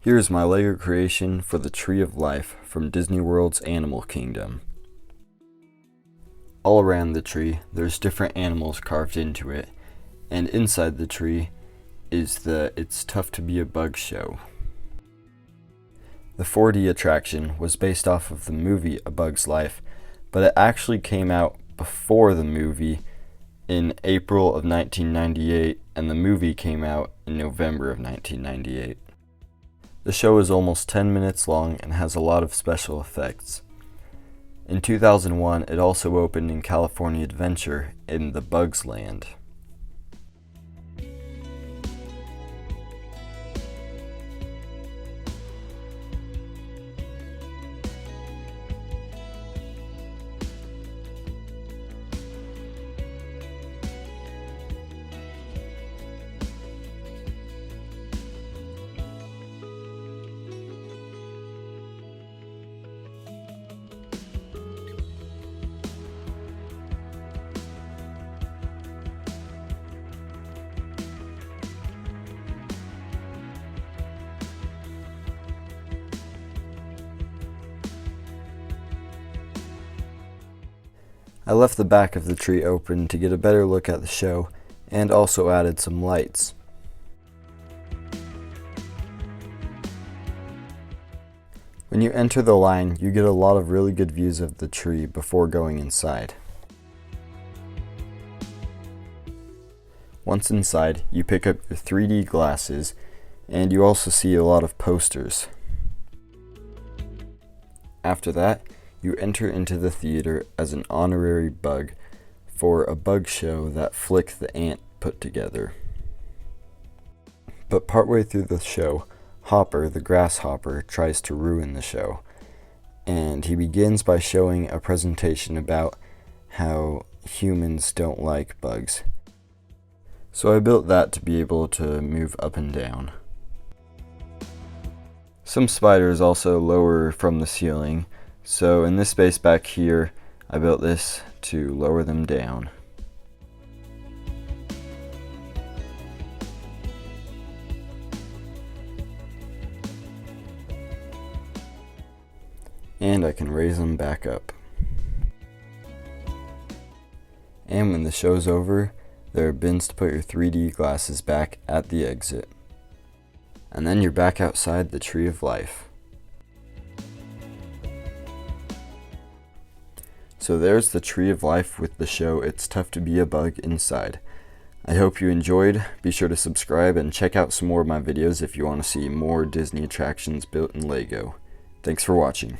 Here's my LEGO creation for the Tree of Life from Disney World's Animal Kingdom. All around the tree, there's different animals carved into it, and inside the tree is the It's Tough to Be a Bug show. The 4D attraction was based off of the movie A Bug's Life, but it actually came out before the movie in April of 1998, and the movie came out in November of 1998. The show is almost 10 minutes long and has a lot of special effects. In 2001, it also opened in California Adventure in the Bugs Land. I left the back of the tree open to get a better look at the show, and also added some lights. When you enter the line, you get a lot of really good views of the tree before going inside. Once inside, you pick up your 3D glasses, and you also see a lot of posters. After that, you enter into the theater as an honorary bug for a bug show that Flick the Ant put together. But partway through the show, Hopper the grasshopper tries to ruin the show, and he begins by showing a presentation about how humans don't like bugs. So I built that to be able to move up and down. Some spiders also lower from the ceiling, so in this space back here, I built this to lower them down. And I can raise them back up. And when the show's over, there are bins to put your 3D glasses back at the exit. And then you're back outside the Tree of Life. So there's the Tree of Life with the show It's Tough to Be a Bug inside. I hope you enjoyed. Be sure to subscribe and check out some more of my videos if you want to see more Disney attractions built in LEGO. Thanks for watching.